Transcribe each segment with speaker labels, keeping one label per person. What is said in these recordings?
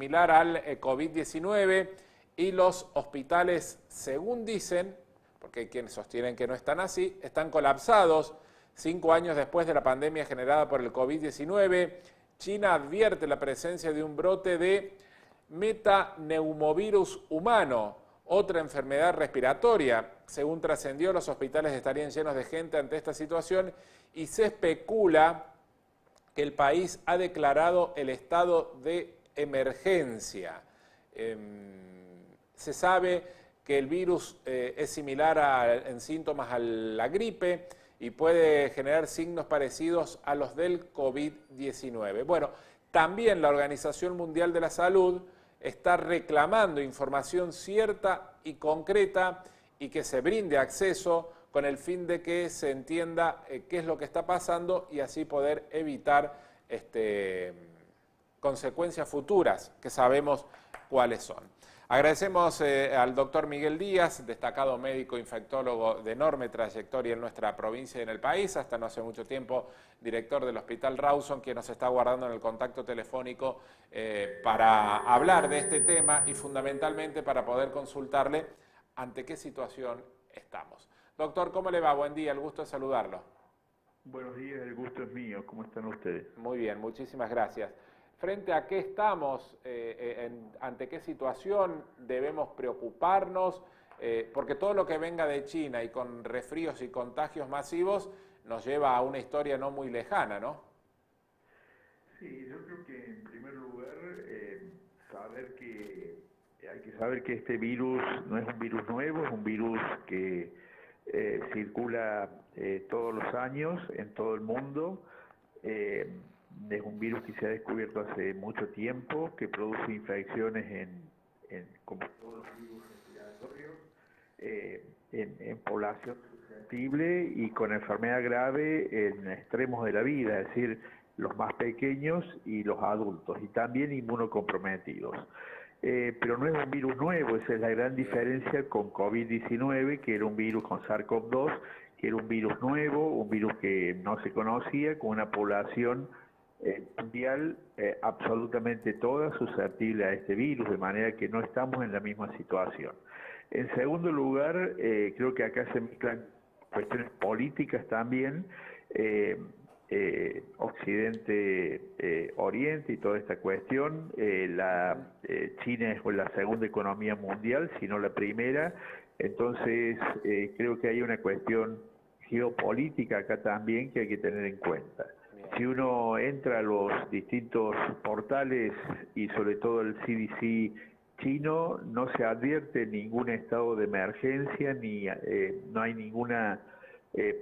Speaker 1: similar al COVID-19 y los hospitales, según dicen, porque hay quienes sostienen que no están así, están colapsados. 5 años después de la pandemia generada por el COVID-19, China advierte la presencia de un brote de metaneumovirus humano, otra enfermedad respiratoria. Según trascendió, los hospitales estarían llenos de gente ante esta situación y se especula que el país ha declarado el estado de emergencia. Se sabe que el virus es similar en síntomas a la gripe y puede generar signos parecidos a los del COVID-19. Bueno, también la Organización Mundial de la Salud está reclamando información cierta y concreta y que se brinde acceso con el fin de que se entienda qué es lo que está pasando y así poder evitar consecuencias futuras que sabemos cuáles son. Agradecemos al doctor Miguel Díaz, destacado médico infectólogo de enorme trayectoria en nuestra provincia y en el país, hasta no hace mucho tiempo director del Hospital Rawson, quien nos está guardando en el contacto telefónico para hablar de este tema y fundamentalmente para poder consultarle ante qué situación estamos. Doctor, ¿cómo le va? Buen día, el gusto de saludarlo.
Speaker 2: Buenos días, el gusto es mío. ¿Cómo están ustedes?
Speaker 1: Muy bien, muchísimas gracias. ¿Frente a qué estamos? ¿Ante qué situación debemos preocuparnos? Porque todo lo que venga de China y con resfríos y contagios masivos nos lleva a una historia no muy lejana, ¿no?
Speaker 2: Sí, yo creo que en primer lugar hay que saber que este virus no es un virus nuevo, es un virus que circula todos los años en todo el mundo. Es un virus que se ha descubierto hace mucho tiempo, que produce infecciones como todos los virus respiratorios, en población susceptible y con enfermedad grave en extremos de la vida, es decir, los más pequeños y los adultos, y también inmunocomprometidos. Pero no es un virus nuevo, esa es la gran diferencia con COVID-19, que era un virus con SARS-CoV-2, que era un virus nuevo, un virus que no se conocía, con una población mundial absolutamente toda susceptible a este virus, de manera que no estamos en la misma situación. En segundo lugar, creo que acá se mezclan cuestiones políticas también, Occidente, Oriente y toda esta cuestión. China es la segunda economía mundial, si no la primera, entonces creo que hay una cuestión geopolítica acá también que hay que tener en cuenta. Si uno entra a los distintos portales y sobre todo el CDC chino, no se advierte ningún estado de emergencia, ni no hay ninguna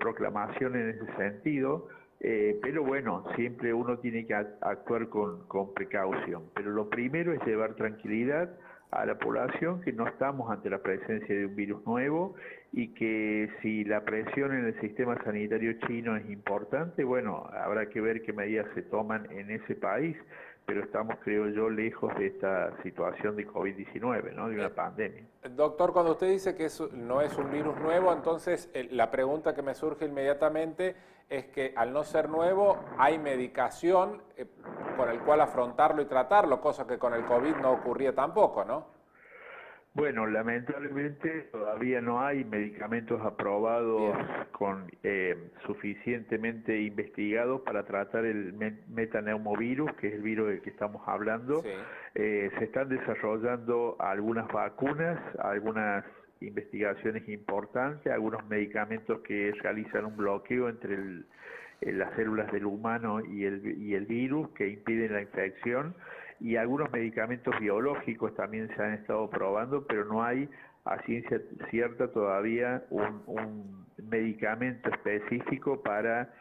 Speaker 2: proclamación en ese sentido, pero bueno, siempre uno tiene que actuar con precaución. Pero lo primero es llevar tranquilidad a la población, que no estamos ante la presencia de un virus nuevo y que si la presión en el sistema sanitario chino es importante, bueno, habrá que ver qué medidas se toman en ese país, pero estamos, creo yo, lejos de esta situación de COVID-19, ¿no? De una pandemia.
Speaker 1: Doctor, cuando usted dice que no es un virus nuevo, entonces la pregunta que me surge inmediatamente es que al no ser nuevo hay medicación con el cual afrontarlo y tratarlo, cosa que con el COVID no ocurría tampoco, ¿no?
Speaker 2: Bueno, lamentablemente todavía no hay medicamentos aprobados suficientemente investigados para tratar el metaneumovirus, que es el virus del que estamos hablando.
Speaker 1: Sí.
Speaker 2: Se están desarrollando algunas vacunas, algunas investigaciones importantes, algunos medicamentos que realizan un bloqueo entre las células del humano y el virus, que impiden la infección, y algunos medicamentos biológicos también se han estado probando, pero no hay a ciencia cierta todavía un medicamento específico para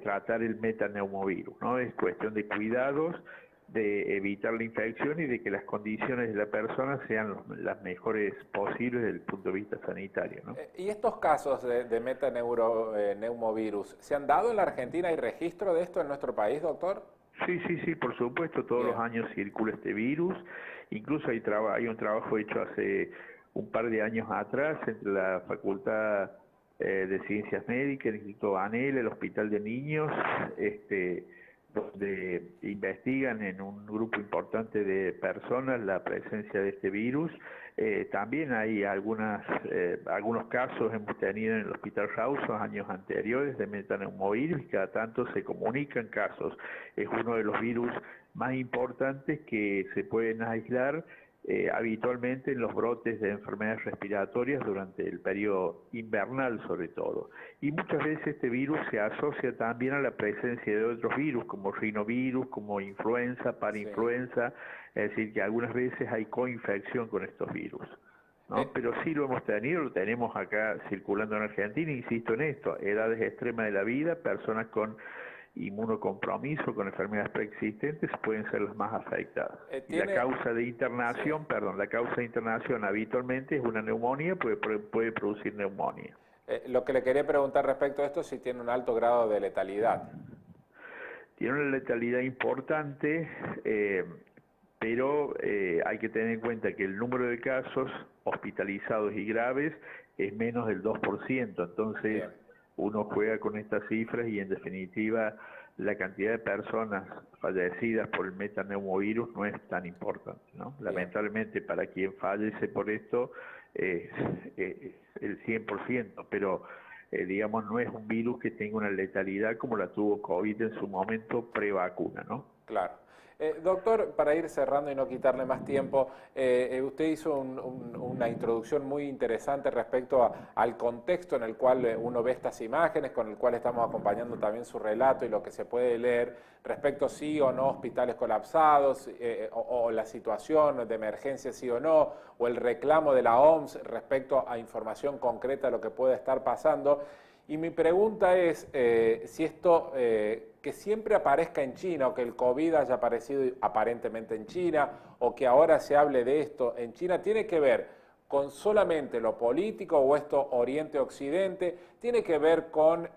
Speaker 2: tratar el metaneumovirus, ¿no? Es cuestión de cuidados, de evitar la infección y de que las condiciones de la persona sean las mejores posibles desde el punto de vista sanitario, ¿no?
Speaker 1: ¿Y estos casos de metaneumovirus, se han dado en la Argentina? ¿Hay registro de esto en nuestro país, doctor?
Speaker 2: Sí, por supuesto, todos los años circula este virus, incluso hay un trabajo hecho hace un par de años atrás entre la Facultad de Ciencias Médicas, el Instituto Anel, el Hospital de Niños, donde investigan en un grupo importante de personas la presencia de este virus. También hay algunos casos hemos tenido en el Hospital Rawson años anteriores de metaneumovirus, y cada tanto se comunican casos. Es uno de los virus más importantes que se pueden aislar habitualmente en los brotes de enfermedades respiratorias durante el periodo invernal sobre todo. Y muchas veces este virus se asocia también a la presencia de otros virus como rinovirus, como influenza, parainfluenza, es decir que algunas veces hay coinfección con estos virus, ¿no? Pero sí lo hemos tenido, lo tenemos acá circulando en Argentina, insisto en esto, edades extremas de la vida, personas con inmunocompromiso, con enfermedades preexistentes, pueden ser las más afectadas. Y la causa de internación, la causa de internación habitualmente es una neumonía, puede producir neumonía.
Speaker 1: Lo que le quería preguntar respecto a esto es si tiene un alto grado de letalidad.
Speaker 2: Tiene una letalidad importante, pero hay que tener en cuenta que el número de casos hospitalizados y graves es menos del 2%, entonces bien, uno juega con estas cifras y en definitiva la cantidad de personas fallecidas por el metaneumovirus no es tan importante, ¿no? Lamentablemente para quien fallece por esto es el 100%, pero digamos no es un virus que tenga una letalidad como la tuvo COVID en su momento pre-vacuna, ¿no?
Speaker 1: Claro. Doctor, para ir cerrando y no quitarle más tiempo, usted hizo una introducción muy interesante respecto al contexto en el cual uno ve estas imágenes, con el cual estamos acompañando también su relato y lo que se puede leer respecto sí o no hospitales colapsados, o la situación de emergencia sí o no, o el reclamo de la OMS respecto a información concreta de lo que puede estar pasando. Y mi pregunta es si esto, que siempre aparezca en China, o que el COVID haya aparecido aparentemente en China, o que ahora se hable de esto en China, ¿tiene que ver con solamente lo político o esto Oriente-Occidente? ¿Tiene que ver con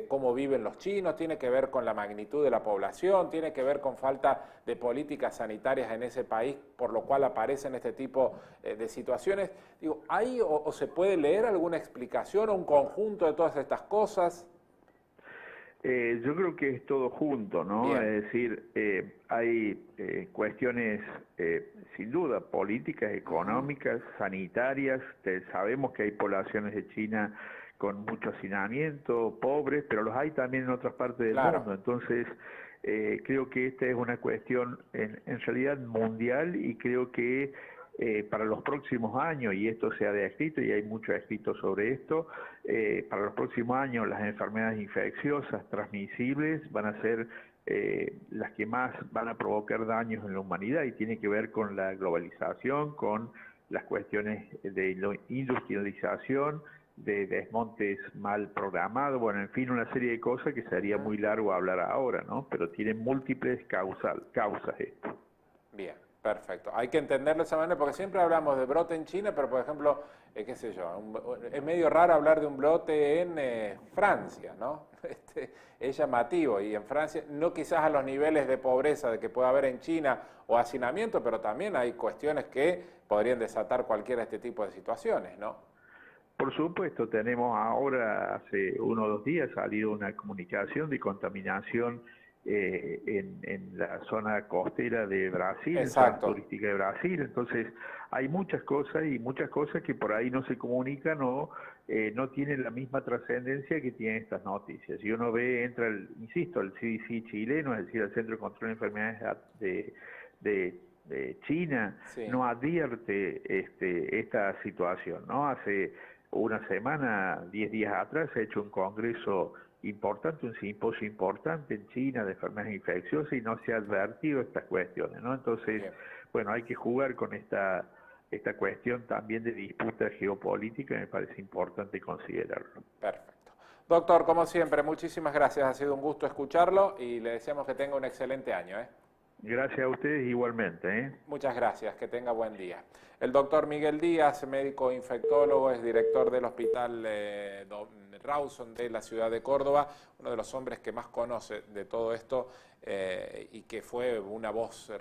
Speaker 1: cómo viven los chinos? ¿Tiene que ver con la magnitud de la población? ¿Tiene que ver con falta de políticas sanitarias en ese país, por lo cual aparecen este tipo de situaciones? Digo, ¿hay o se puede leer alguna explicación o un conjunto de todas estas cosas?
Speaker 2: Yo creo que es todo junto, ¿no?
Speaker 1: Bien.
Speaker 2: Es decir, hay cuestiones sin duda políticas, económicas, sanitarias. Sabemos que hay poblaciones de China con mucho hacinamiento, pobres, pero los hay también en otras partes del mundo. Entonces, creo que esta es una cuestión en realidad mundial, y creo que para los próximos años, y esto se ha descrito y hay mucho escrito sobre esto, para los próximos años las enfermedades infecciosas transmisibles van a ser las que más van a provocar daños en la humanidad, y tiene que ver con la globalización, con las cuestiones de industrialización, de desmontes mal programados, bueno, en fin, una serie de cosas que sería muy largo hablar ahora, ¿no? Pero tiene múltiples causas esto.
Speaker 1: Bien. Perfecto. Hay que entenderlo de esa manera, porque siempre hablamos de brote en China, pero por ejemplo, qué sé yo, es medio raro hablar de un brote en Francia, ¿no? Es llamativo, y en Francia, no quizás a los niveles de pobreza de que pueda haber en China o hacinamiento, pero también hay cuestiones que podrían desatar cualquiera de este tipo de situaciones, ¿no?
Speaker 2: Por supuesto, tenemos ahora, hace 1 o 2 días, salido una comunicación de contaminación en la zona costera de Brasil, en zona turística de Brasil. Entonces hay muchas cosas, y muchas cosas que por ahí no se comunican o no tienen la misma trascendencia que tienen estas noticias. Y uno ve, entra insisto, el CDC chileno, es decir, el Centro de Control de Enfermedades de China, no advierte esta situación, ¿no? Hace una semana, 10 días atrás, se ha hecho un congreso importante, un simposio importante en China de enfermedades infecciosas, y no se ha advertido estas cuestiones, ¿no? Entonces, bueno, hay que jugar con esta cuestión también de disputa geopolítica, y me parece importante considerarlo.
Speaker 1: Perfecto. Doctor, como siempre, muchísimas gracias, ha sido un gusto escucharlo y le deseamos que tenga un excelente año, ¿eh?
Speaker 2: Gracias a ustedes igualmente, ¿eh?
Speaker 1: Muchas gracias, que tenga buen día. El doctor Miguel Díaz, médico infectólogo, es director del Hospital Rawson de la ciudad de Córdoba, uno de los hombres que más conoce de todo esto y que fue una voz